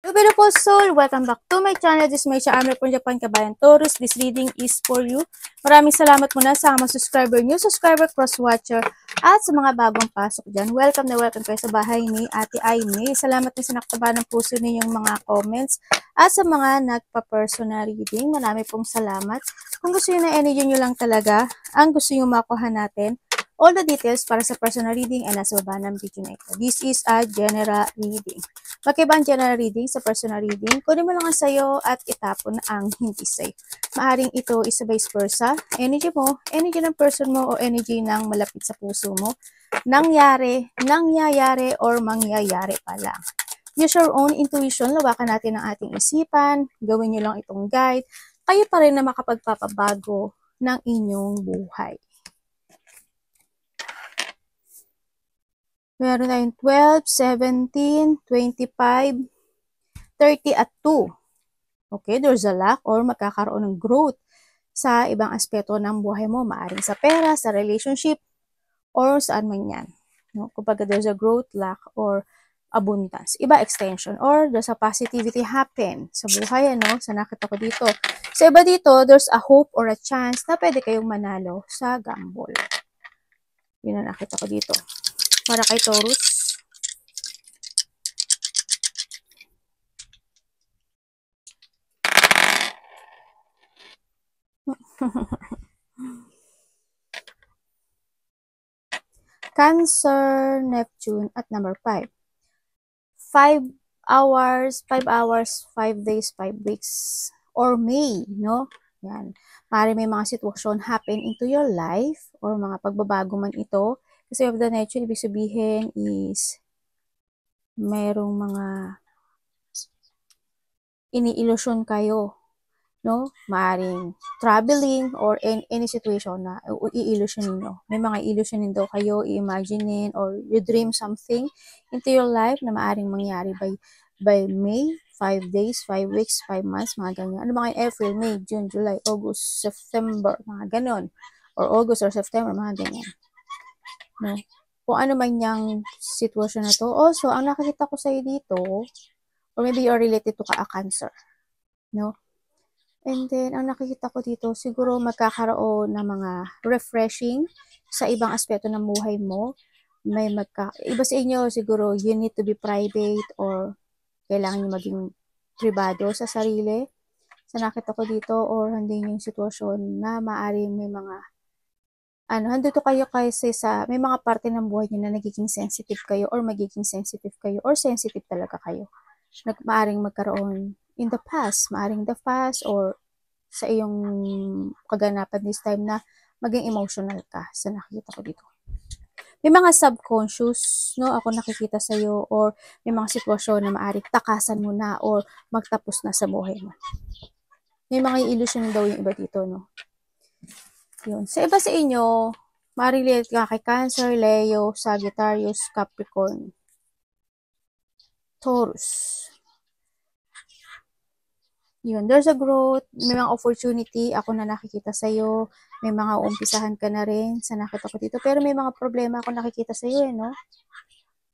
Hello beautiful soul! Welcome back to my channel. This is Maisha Amir from Japan, Kabayan Taurus. This reading is for you. Maraming salamat muna sa mga subscriber, new subscriber, cross-watcher, at sa mga bagong pasok dyan. Welcome na welcome kayo sa bahay ni Ate Aimee. Salamat din sa nakataba ng puso ninyong mga comments at sa mga nagpa-personal reading. Marami pong salamat. Kung gusto nyo na energy nyo lang talaga, ang gusto nyo makuha natin, all the details para sa personal reading ay nasa baba ng video na ito. This is a general reading. Magkaiba ang general reading sa personal reading. Kunin mo lang ang sayo at itapon ang hindi sayo. Maaring ito is vice versa. Energy mo, energy ng person mo o energy ng malapit sa puso mo. Nangyayari, or mangyayari pa lang. Use your own intuition. Lawakan natin ang ating isipan. Gawin nyo lang itong guide. Kayo pa rin na makapagpapabago ng inyong buhay. Meron tayong 12, 17, 25, 30 at 2. Okay, there's a lack or magkakaroon ng growth sa ibang aspeto ng buhay mo. Maaring sa pera, sa relationship, or saan man yan. No? Kapag there's a growth, lack, or abundance. Iba extension or there's a positivity happen sa buhay, ano? Sa nakita ko dito. Sa iba dito, there's a hope or a chance na pwede kayong manalo sa gamble. Yun ang nakita ko dito. Para kay Taurus. Cancer, Neptune, at number 5. 5 hours, 5 days, 5 weeks, or May, no? Yan. Maaari may mga sitwasyon happen into your life, or mga pagbabago man ito. Kasi of the nature, ibig sabihin is merong mga ini-illusion kayo, no? Maaring traveling or any situation na i-illusionin nyo. May mga illusionin daw kayo, i-imaginein or you dream something into your life na maaring mangyari by May, 5 days, 5 weeks, 5 months, mga ganyan. Ano mga April, May, June, July, August, September, mga ganon. Or August or September, mga ganyan. No? Kung ano man yung sitwasyon na to. Also, ang nakikita ko sa'yo dito, or maybe you're related to a cancer. No? And then, ang nakikita ko dito, siguro magkakaroon ng mga refreshing sa ibang aspeto ng buhay mo. Iba sa inyo, siguro, you need to be private or kailangan nyo maging privado sa sarili. Sa nakita ko dito, or hindi yung sitwasyon na maaaring may mga handito kayo kasi may mga parte ng buhay nyo na nagiging sensitive kayo or magiging sensitive kayo or sensitive talaga kayo. Maaring magkaroon in the past, maaring the past or sa iyong kaganapan this time na maging emotional ka sa nakikita ko dito. May mga subconscious, no, ako nakikita sa iyo or may mga sitwasyon na maaring takasan mo na or magtapos na sa buhay mo. May mga illusion daw yung iba dito, no. Yun. Sa iba sa inyo, ma-relate ka kay Cancer, Leo, Sagittarius, Capricorn, Taurus. Yun. There's a growth, may mga opportunity, ako na nakikita sa'yo, may mga umpisahan ka na rin sa nakita ko dito, pero may mga problema ako nakikita sa'yo, no?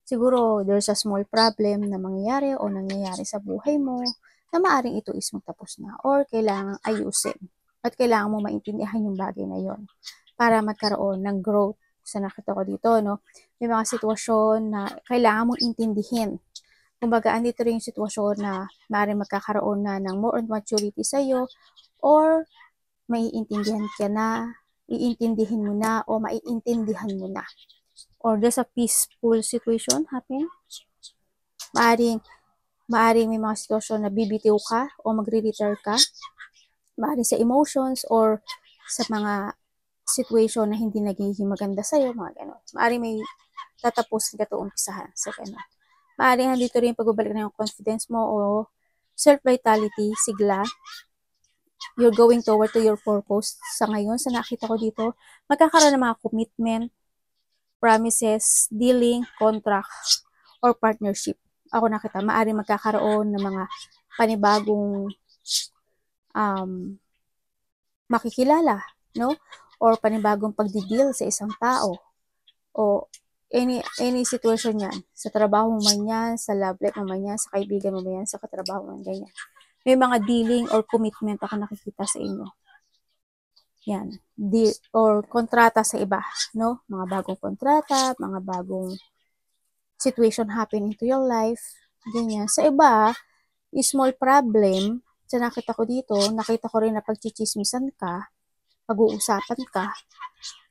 Siguro, there's a small problem na mangyayari o nangyayari sa buhay mo na maaring ito is magtapos na or kailangang ayusin. At kailangan mo maintindihan yung bagay na yon para magkaroon ng growth sa nakita ko dito, no? May mga sitwasyon na kailangan mong intindihin. Kumbaga, andito rin yung sitwasyon na maaaring magkakaroon na ng more on maturity sa'yo or maiintindihan ka na, iintindihin mo na o maiintindihan mo na. Or there's a peaceful situation happen. Maaring may mga sitwasyon na bibitiw ka o magre-retire ka. Maaring sa emotions or sa mga situation na hindi nagiging maganda sa'yo, mga gano'n. Maaring may tatapusin ka ito umpisahan sa gano'n. Maaring handito rin pagbabalik na yung confidence mo o self-vitality, sigla. You're going toward to your purpose sa ngayon. Sa nakita ko dito, magkakaroon ng mga commitment, promises, dealing, contract, or partnership. Ako nakita, maaring magkakaroon ng mga panibagong makikilala, no? Or panibagong pagdideal sa isang tao. O any situation yan. Sa trabaho mo man yan, sa love life mo man yan, sa kaibigan mo man yan, sa katrabaho mo man, ganyan. May mga dealing or commitment ako nakikita sa inyo. Yan. Or kontrata sa iba, no? Mga bagong kontrata, mga bagong situation happening to your life, ganyan. Sa iba, small problem, sa nakita ko dito, nakita ko rin na pagchichismisan ka, pag-uusapan ka,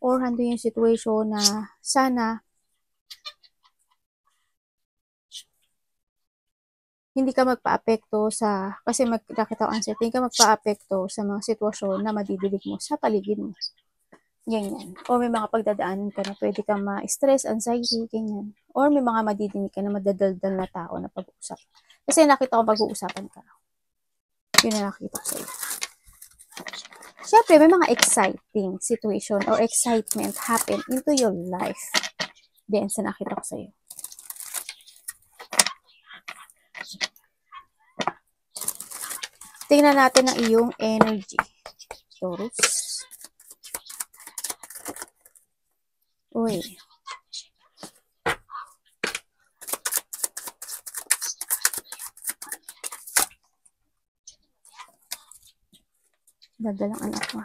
or handang yung situation na sana hindi ka magpa-apekto sa, kasi nakita ko uncertain, hindi ka magpa-apekto sa mga sitwasyon na madidilig mo sa paligid mo. Ganyan. O may mga pagdadaanan ka na pwede kang ma-stress, anxiety, ganyan. Or may mga madidinig ka na madadaldal na tao na pag-uusap. Kasi nakita ko pag-uusapan ka. Yun na nakita ko sa iyo. Siyempre, may mga exciting situation or excitement happen into your life. Then, sa nakita ko sa iyo. Tingnan natin ang iyong energy. Taurus. Uy. Dadalang anak mo.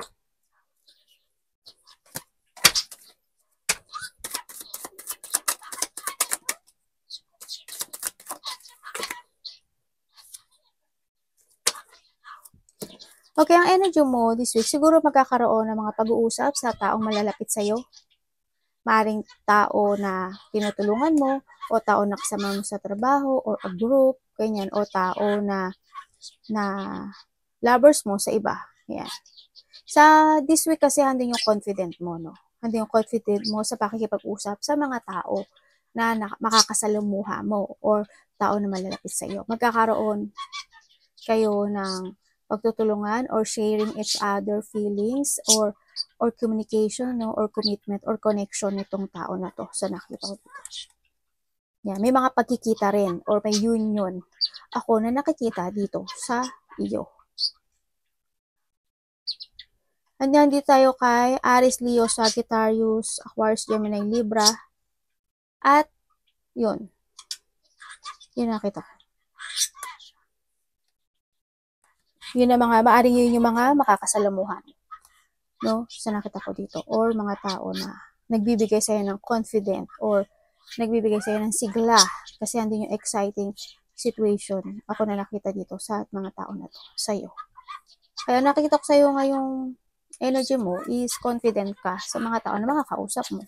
Okay, ang energy mo this week, siguro magkakaroon ng mga pag-uusap sa taong malalapit sa'yo. Maring tao na tinutulungan mo, o tao na kasama mo sa trabaho, or a group, ganyan, o tao na lovers mo sa iba. Yan. Sa this week kasi, handang yung confident mo, no? Handang yung confident mo sa pakikipag-usap sa mga tao na makakasalamuha mo, or tao na malalapit sa'yo. Magkakaroon kayo ng pagtutulungan or sharing each other feelings or communication, no, or commitment or connection nitong tao na to sa nakita ko dito. Yan, may mga pagkikita rin or may union ako na nakikita dito sa iyo. Andiyan dito tayo kay Aries, Leo, Sagittarius, Aquarius, Gemini, Libra, at yun. Yun nakita ko. Yun ang mga, maaring yun yung mga makakasalamuhan, no, sa nakita ko dito, or mga tao na nagbibigay sa'yo ng confident, or nagbibigay sa'yo ng sigla, kasi andun yung exciting situation ako na nakita dito sa mga tao na to, sa'yo. Kaya nakikita ko sa'yo ngayong energy mo is confident ka sa mga tao na makakausap mo.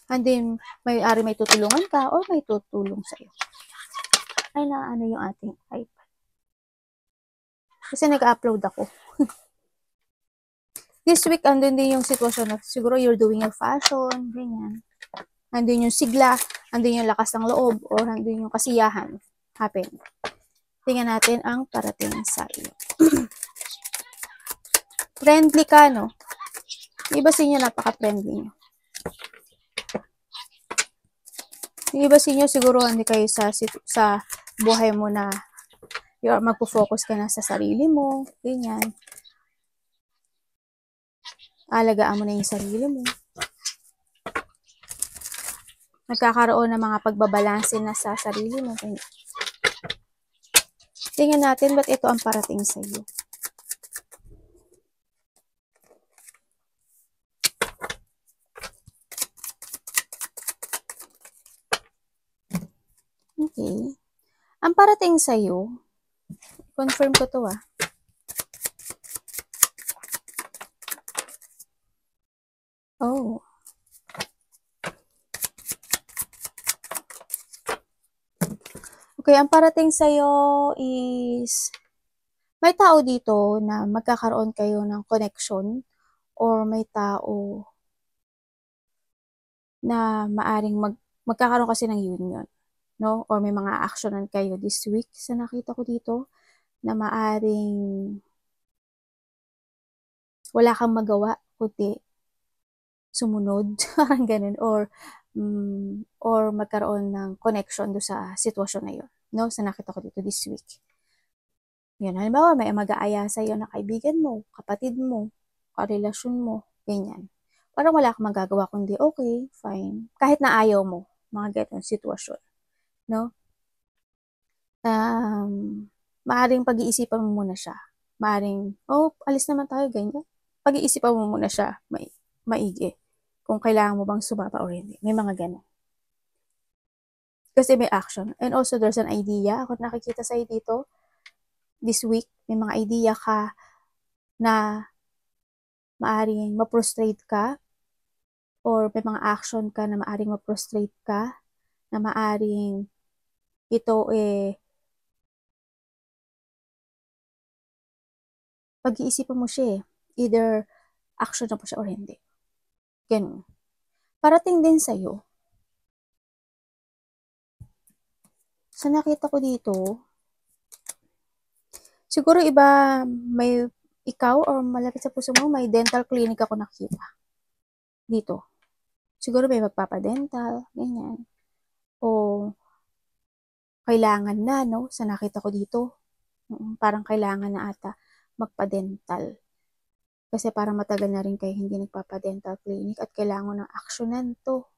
And then, may tutulungan ka, or may tutulong sa'yo. Ay, ano yung ating iPad. Kasi nag-upload ako. This week, andun din yung sitwasyon na siguro you're doing your fashion, ganyan. Andun yung sigla, andun yung lakas ng loob, or andun yung kasiyahan. Happen. Tingnan natin ang parating sa iyo. Friendly ka, no? Iba sa inyo, napaka-friendly nyo. Yung iba sa inyo, siguro hindi kayo sa buhay mo na magpo-focus ka na sa sarili mo, ganyan. Alagaan mo na yung sarili mo. Nagkakaroon ng mga pagbabalanse na sa sarili mo. Ganyan. Tingnan natin ba't ito ang parating sa iyo. Okay. Ang parating sa'yo, confirm ko to Oh. Okay, ang parating sa'yo is, may tao dito na magkakaroon kayo ng connection, or may tao na maaring magkakaroon kasi ng union, no? Or may mga actionan kayo this week sa nakita ko dito na maaring wala kang magawa kundi sumunod, parang ganun, or magkaroon ng connection do sa sitwasyon na yun, no? Sa nakita ko dito this week. Yan, halimbawa may mag-aaya sa iyo na kaibigan mo, kapatid mo, karelasyon mo, ganyan. parang wala kang magagawa kundi, okay, fine. Kahit na ayaw mo, mga ganun sitwasyon, no? Maaring pag-iisipan mo muna siya. Maaring, alis naman tayo, ganyan. Pag-iisipan mo muna siya, maigi. Kung kailangan mo bang sumapa or hindi. May mga ganun. Kasi may action. And also, there's an idea. Ako nakikita sa'yo dito, this week, may mga idea ka na maaring ma-frustrate ka or may mga action ka na maaring ma-frustrate ka na maaring ito pag-iisipan mo siya either action na po siya or hindi. Ganun. Parating din sa'yo. Sa nakita ko dito, siguro iba may ikaw or malapit sa puso mo, may dental clinic ako nakita. Dito. Siguro may magpapadental, ganyan. O kailangan na, no? Sa nakita ko dito. Parang kailangan na ata magpa-dental. Kasi parang matagal na rin kayo hindi nagpapa-dental clinic at kailangan ng aksyonan to.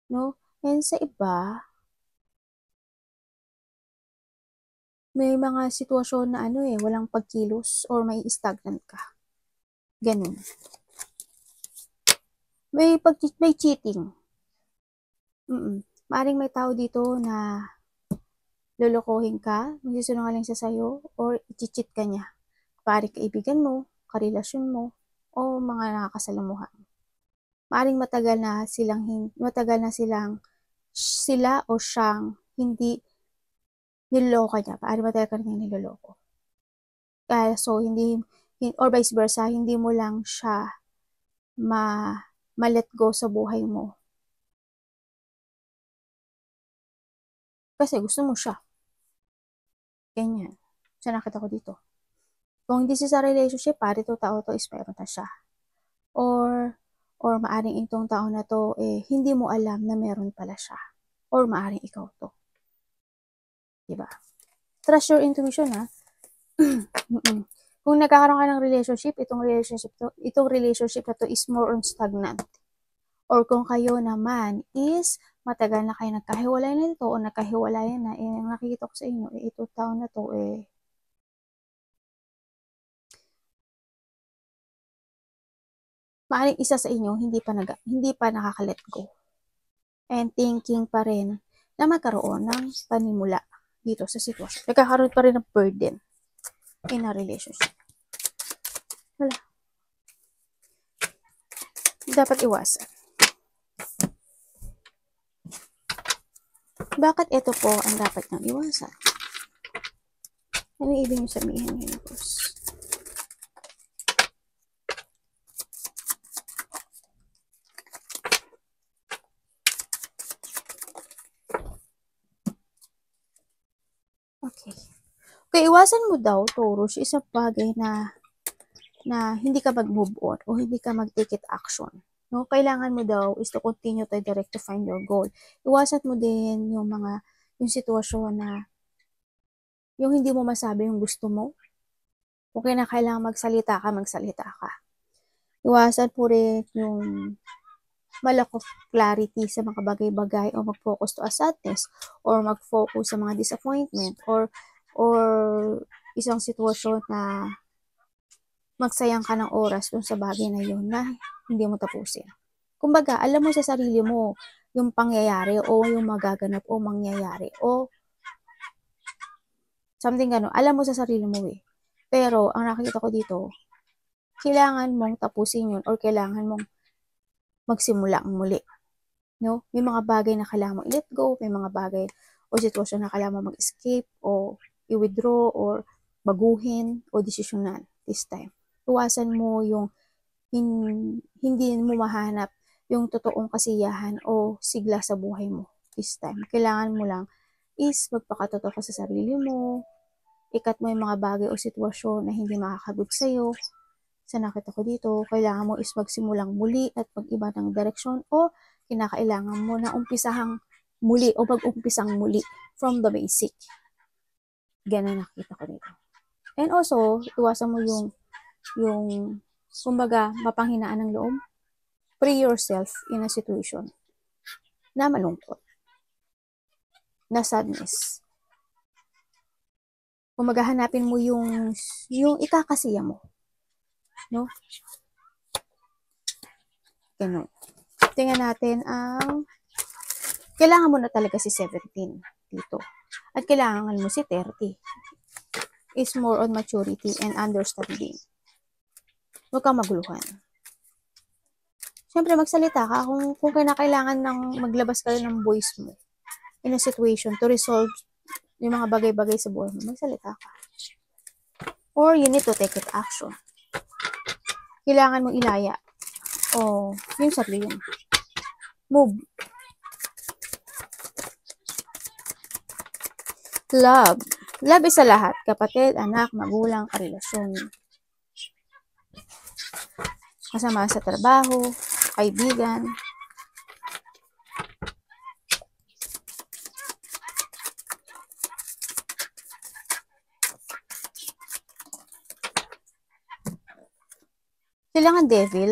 No? And sa iba, may mga sitwasyon na walang pagkilos or may stagnant ka. Ganun. May cheating. Maaring may tao dito na lolokohin ka, magsisinungaling siya sa'yo, or i-cheat ka niya. Pari kaibigan mo, karelasyon mo, o mga nakakasalamuhan. Maaring matagal na sila o siyang hindi niloloko niya. Maaring matagal ka na niloloko. So, or vice versa, hindi mo lang siya ma-let go sa buhay mo. Kasi gusto mo siya. Ganyan. So, nakita ko dito. Kung hindi siya sa relationship, pari to tao to is meron na siya. Or maaring itong tao na to, hindi mo alam na meron pala siya. Or maaring ikaw to. Diba? Trust your intuition, ha? Kung nagkakaroon ka ng relationship, itong relationship na to is more on stagnant. Or kung kayo naman is matagal na kayo nagkahiwalay na ito o nagkahiwalay na, nakikita ko sa inyo, itong tao na to, maaaring isa sa inyo hindi pa nakaka-let go. And thinking pa rin na magkaroon ng panimula dito sa sitwasyon. Nagkakaroon pa rin ng burden in a relationship. Wala. Dapat iwasan. Bakit ito po ang dapat nang iwasan? Ano ibig nyo sabihin, universe? Okay, iwasan mo daw, Taurus, isang bagay na hindi ka mag-move on o hindi ka mag-take it action. No? Kailangan mo daw is to continue to direct to find your goal. Iwasan mo din yung sitwasyon na yung hindi mo masabi yung gusto mo. Kung kailangan magsalita ka. Iwasan po rin yung lack of clarity sa mga bagay-bagay o mag-focus to a sadness or mag-focus sa mga disappointment or isang sitwasyon na magsayang ka ng oras dun sa bagay na yun na hindi mo tapusin. Kumbaga, alam mo sa sarili mo yung pangyayari o yung magaganap o mangyayari o something gano'n. Alam mo sa sarili mo Pero, ang nakikita ko dito, kailangan mong tapusin yun or kailangan mong magsimula ang muli. No? May mga bagay na kailangan mong let go, may mga bagay o sitwasyon na kailangan mong mag-escape o i-withdraw or baguhin o desisyonan this time. Iwasan mo yung hindi mo mahanap yung totoong kasiyahan o sigla sa buhay mo this time. Kailangan mo lang is magpakatotoo ka sa sarili mo, ikat mo yung mga bagay o sitwasyon na hindi makakagut sa'yo. Sa nakita ko dito, kailangan mo is magsimulang muli at mag-iba ng direksyon o kinakailangan mo na umpisahang muli o mag-umpisang muli from the basic. Ganun nakita ko dito. And also, iwasan mo yung kumbaga, mapanghinaan ng loob. Free yourself in a situation na malungkot, na sadness. Kung maghahanapin mo yung ikakasiya mo. No? Ganun. Tingnan natin ang kailangan mo na talaga si 17 dito. At kailangan mo si 30. Is more on maturity and understanding. Huwag kang maguluhan. Siyempre, magsalita ka kung kailangan ng maglabas ka ng voice mo in a situation to resolve yung mga bagay-bagay sa buhay mo. Magsalita ka. Or you need to take it action. Kailangan mo ilaya. O, yung sarili mo. Move. Love. Love is sa lahat. Kapatid, anak, magulang, karelasyon. Kasama sa trabaho, kaibigan. Kailangan devil.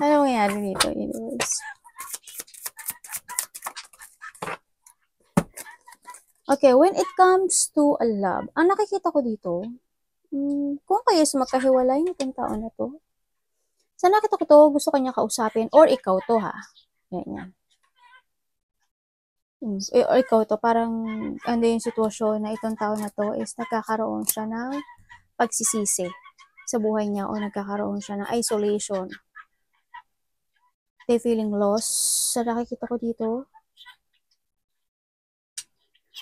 Ano mangyari dito, universe? Okay, when it comes to a love, ang nakikita ko dito, kung kayo is magkahiwalay nitong taon na to, sa nakita ko to, gusto kanya kausapin, or ikaw to ha. Yan. Or ikaw to, parang ano yung sitwasyon na itong taon na to is nagkakaroon siya ng pagsisisi sa buhay niya o nagkakaroon siya ng isolation. They feeling lost sa nakikita ko dito.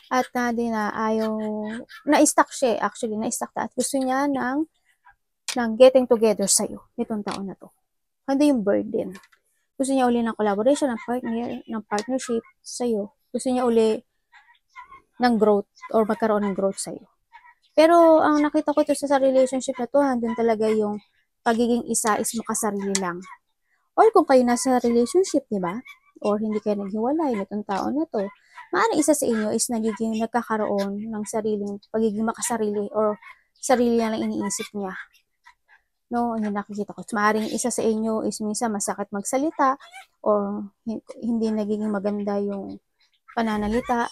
At ayaw, na-stuck siya actually, na-stuck ta at gusto niya ng getting together sa'yo nitong taon na to. Hindi yung burden. Gusto niya uli ng collaboration, ng partnership sa'yo. Gusto niya uli ng growth or magkaroon ng growth sa'yo. Pero ang nakita ko to sa relationship na to, handun talaga yung pagiging isa is makasarili lang. Or kung kayo nasa relationship, di ba? Or hindi kayo naghiwalay nitong taon na to, maaaring isa sa inyo is nagkakaroon ng sariling pagiging makasarili or sarili niya lang iniisip niya. No, yung nakikita ko. Maaaring isa sa inyo is minsan masakit magsalita or hindi nagiging maganda yung pananalita.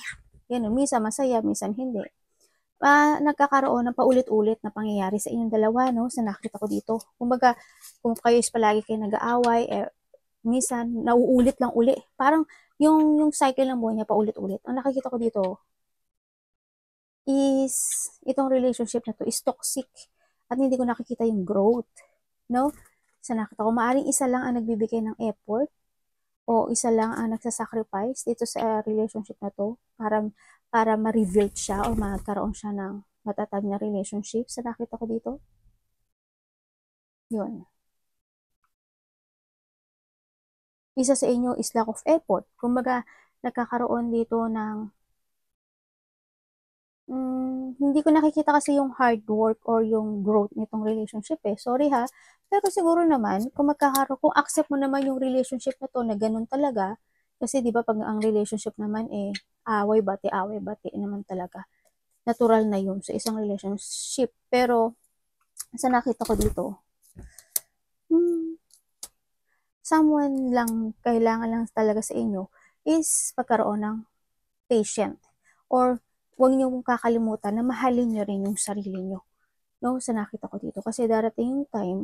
Yan, minsan masaya, minsan hindi. Nagkakaroon ng paulit-ulit na pangyayari sa inyong dalawa, no? Sa nakita ko dito. Kumbaga, kung kayo is palagi kayo nag-aaway, minsan, nauulit lang uli. Parang, yung cycle ng buhay niya paulit-ulit. Ang nakikita ko dito is, itong relationship na to is toxic. At hindi ko nakikita yung growth, no? Sa nakita ko, maaaring isa lang ang nagbibigay ng effort o isa lang ang nagsasacrifice dito sa relationship na to para ma-reveal siya o magkaroon siya ng matatag na relationship. Sa nakita ko dito, yun. Isa sa inyo is lack of effort. Kumbaga, nagkakaroon dito ng hindi ko nakikita kasi yung hard work or yung growth nitong relationship eh. Sorry ha. Pero siguro naman, kung accept mo naman yung relationship na to na ganun talaga, kasi di ba pag ang relationship naman eh, away bati naman talaga. Natural na yun sa isang relationship. Pero, sa nakita ko dito, someone lang, kailangan lang talaga sa inyo is pagkaroon ng patient. Or, huwag niyo kakalimutan na mahalin niyo rin yung sarili niyo. No, sa nakita ko dito. Kasi darating yung time,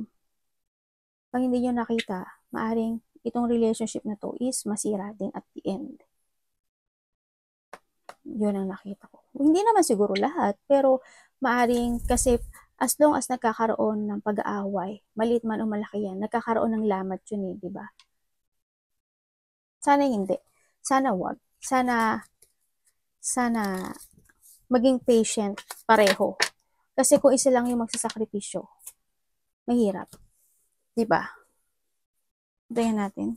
pag hindi niyo nakita, maaring itong relationship na to is masira din at the end. Yun ang nakita ko. Hindi naman siguro lahat, pero maaring kasi as long as nagkakaroon ng pag-aaway, maliit man o malaki yan, nagkakaroon ng lamat yun eh, di ba? Sana hindi. Sana wag. Sana maging patient pareho. Kasi kung isa lang yung magsasakripisyo, mahirap. Diba? Tingnan natin.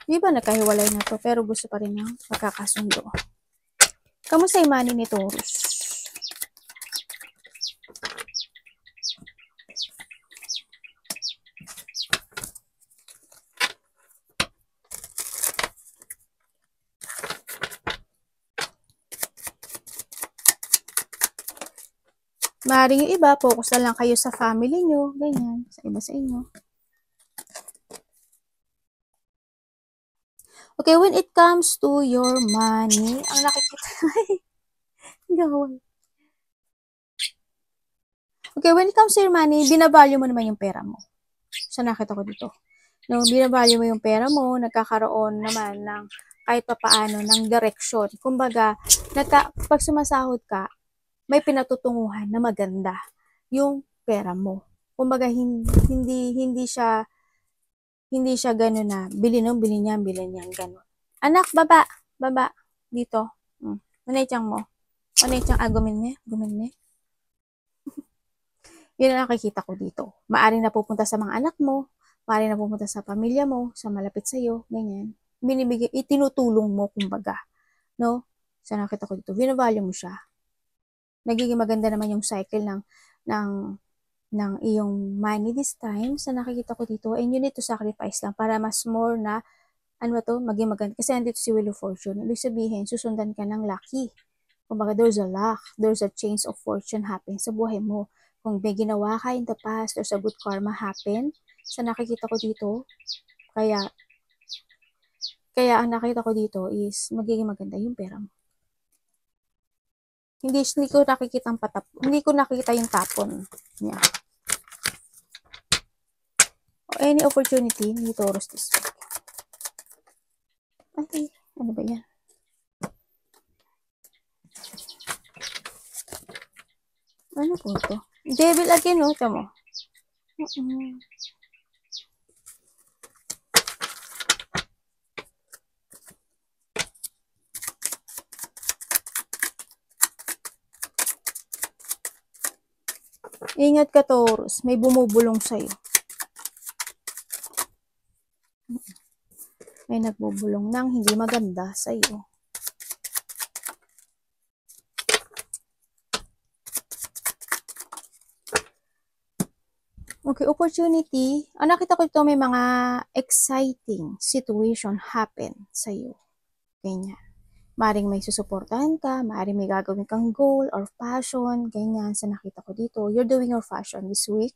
Di ba nagkahiwalay na to, pero gusto pa rin ng pagkakasundo. Kamusta yung money ni Taurus? Maaaring yung iba, focus na lang kayo sa family nyo, ganyan, sa iba sa inyo. Okay, when it comes to your money, ang nakikita, gawin. Okay, when it comes to your money, binavalue mo naman yung pera mo. So, nakita ko dito. No, binavalue mo yung pera mo, nagkakaroon naman ng kahit papaano ng direction. Kumbaga, pag sumasahod ka, may pinatutunguhan na maganda yung pera mo. Kumbaga, hindi siya gano'n na bili niyan, gano'n. Anak, baba, dito. Manay tiyang mo. Gumin niya. Yun ang nakikita ko dito. Maaring napupunta sa mga anak mo, maaring napupunta sa pamilya mo, sa malapit sa'yo, ganyan. Itinutulong mo, kumbaga. No? So, nakita ko dito. Binavalue mo siya. Nagiging maganda naman yung cycle ng iyong money this time. So, nakikita ko dito. And you need to sacrifice lang para mas more na, maging maganda. Kasi andito si Wheel of Fortune. Ibig sabihin, susundan ka ng lucky. Kumbaga, there's a luck. There's a change of fortune happen sa buhay mo. Kung may ginawa ka in the past, there's a good karma happen. So, nakikita ko dito. Kaya ang nakita ko dito is magiging maganda yung pera mo. Hindi ko nakikita hindi ko nakikita yung tapon niya. Any opportunity ni Taurus this week. Ay, ano ba yan? Ano po ito? Devil again, no? Tama. Ingat ka, Taurus. May bumubulong sa'yo. May nagbubulong ng hindi maganda sa'yo. Okay, opportunity. Nakita ko ito may mga exciting situation happen sa'yo. Ganyan. Maring may susuportahan ka, maring may gagawin kang goal or passion, ganyan. Sa nakita ko dito, you're doing your passion this week.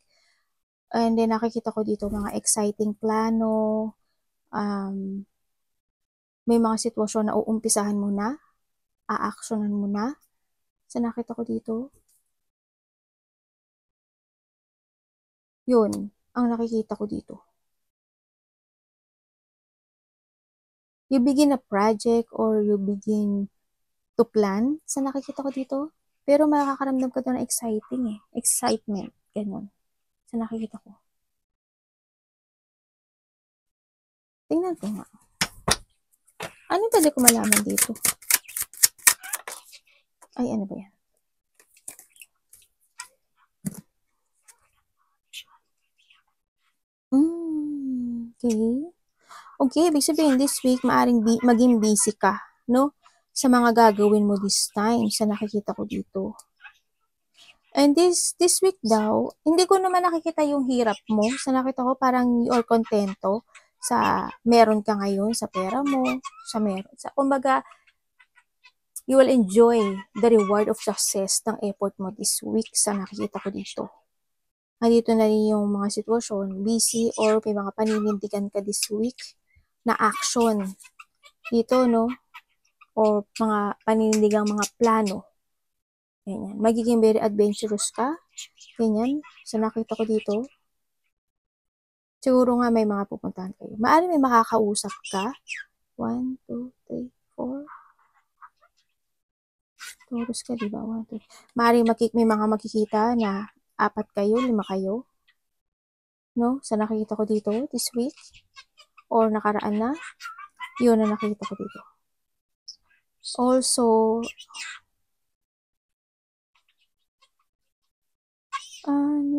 And then nakikita ko dito mga exciting plano, may mga sitwasyon na uumpisahan mo na, a-actionan mo na. Sa nakita ko dito, yun, ang nakikita ko dito. You begin a project or you begin to plan, sa nakikita ko dito. Pero makakaramdam ka doon ng excitement, ganun. Sa nakikita ko. Tingnan ko nga. Ano pwede ko malaman dito? Ay, ano ba yan? Okay. Okay, ibig sabihin this week, maaring maging busy ka, no? Sa mga gagawin mo this time, sa nakikita ko dito. And this week daw, hindi ko naman nakikita yung hirap mo. Sa nakita ko, parang you're kontento sa meron ka ngayon, sa pera mo, sa meron. Kumbaga, you will enjoy the reward of success ng effort mo this week, sa nakikita ko dito. Nandito na rin yung mga sitwasyon, busy or may mga paninindigan ka this week na action dito, no? Or mga paninindigang mga plano. Ganyan. Magiging very adventurous ka. Ganyan. So, nakita ko dito. Siguro nga may mga pupuntahan kayo. Maaari may makakausap ka. 1, 2, 3, 4. Taurus ka, diba? 1, 2. Maaari may mga makikita na 4 kayo, 5 kayo. No? So, nakikita ko dito this week. Or nakaraan na. Yun na nakikita ko dito. Also,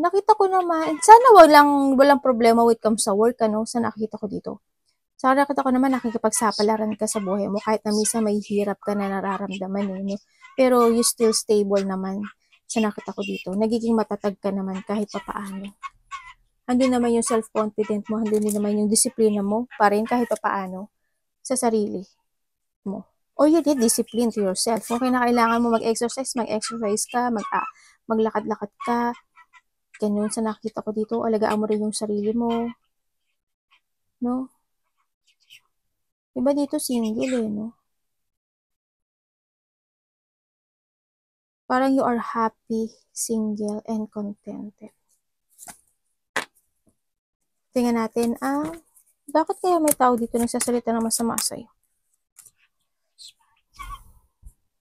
nakita ko naman, sana walang problema with comes sa work, ano, sa nakita ko dito. Sa nakita ko naman, nakikipagsapalaran ka sa buhay mo, kahit na minsan may hirap ka na nararamdaman, no? Pero you still stable naman, sa nakita ko dito. Nagiging matatag ka naman kahit papaano. Andun naman yung self-confident mo, andun din naman yung disiplina mo, pa rin kahit papaano, sa sarili mo. Or you need discipline to yourself. Kung kailangan mo mag-exercise ka, maglakad-lakad ka. Ganun sa nakita ko dito, alagaan mo rin yung sarili mo. No? Iba dito single no? Parang you are happy, single, and contented. Tingnan natin bakit kaya may tao dito nagsasalita ng masama sa'yo?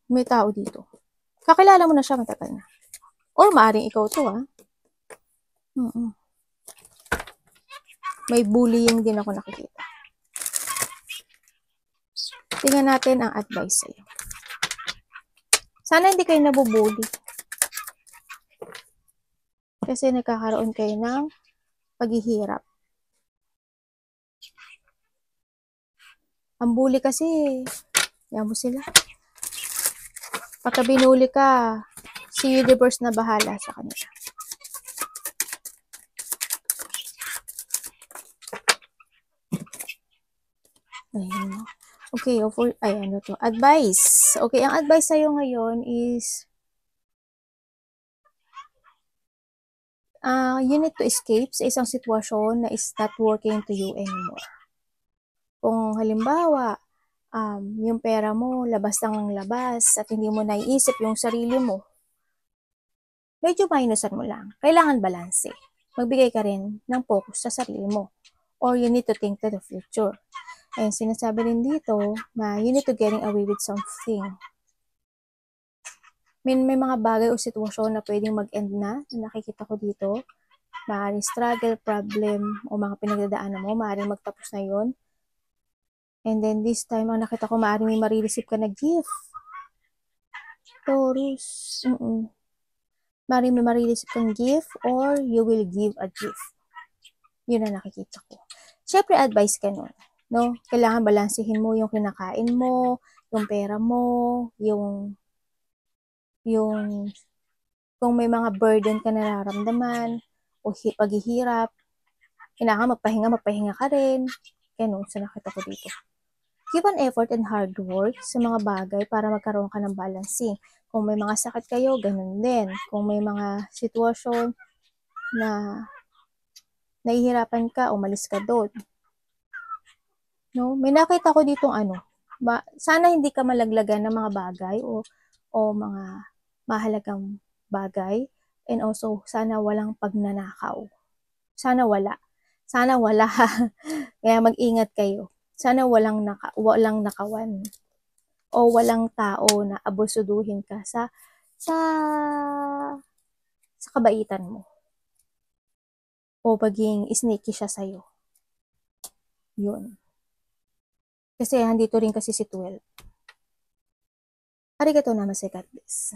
May tao dito. Kakilala mo na siya matagal na. Or maaring ikaw to May bullying din ako nakikita. Tingnan natin ang advice sa'yo. Sana hindi kayo nabubully. Kasi nagkakaroon kayo ng paghihirap. Ang bully kasi, yan mo sila. Pagka binuli ka, si universe na bahala sa kanila. Ayan. Okay, advice. Okay, ang advice sa'yo ngayon is, you need to escape sa isang sitwasyon na is not working to you anymore. Kung halimbawa, yung pera mo, labas lang ng labas, at hindi mo naiisip yung sarili mo, medyo minusan mo lang. Kailangan balanse. Magbigay ka rin ng focus sa sarili mo. Or you need to think to the future. Ayun, sinasabi rin dito na you need to getting away with something. May mga bagay o sitwasyon na pwedeng mag-end na nakikita ko dito. Maaaring struggle, problem, o mga pinagdadaanan mo, maaaring magtapos na yon. And then this time, ang nakita ko, maaaring may marireceive ka na gift. Taurus. Maaaring may marireceive kang gift or you will give a gift. Yun ang nakikita ko. Siyempre, advice ka nun. No? Kailangan balansehin mo yung kinakain mo, yung pera mo, yung kung may mga burden ka nararamdaman o paghihirap, kailangan magpahinga ka rin. Ganun sa nakita ko dito. Give an effort and hard work sa mga bagay para magkaroon ka ng balancing. Kung may mga sakit kayo, ganun din. Kung may mga sitwasyon na nahihirapan ka, umalis ka doon. No? May nakita ko ditong sana hindi ka malaglagan ng mga bagay o mga mahalagang bagay, and also sana walang pagnanakaw. Sana wala. Kaya mag-ingat kayo. Sana walang nakawan o walang tao na abusuduhin ka sa kabaitan mo o paging sneaky siya sa'yo. Yun. Kasi handito rin kasi si 12. Arigatou namaste, God bless.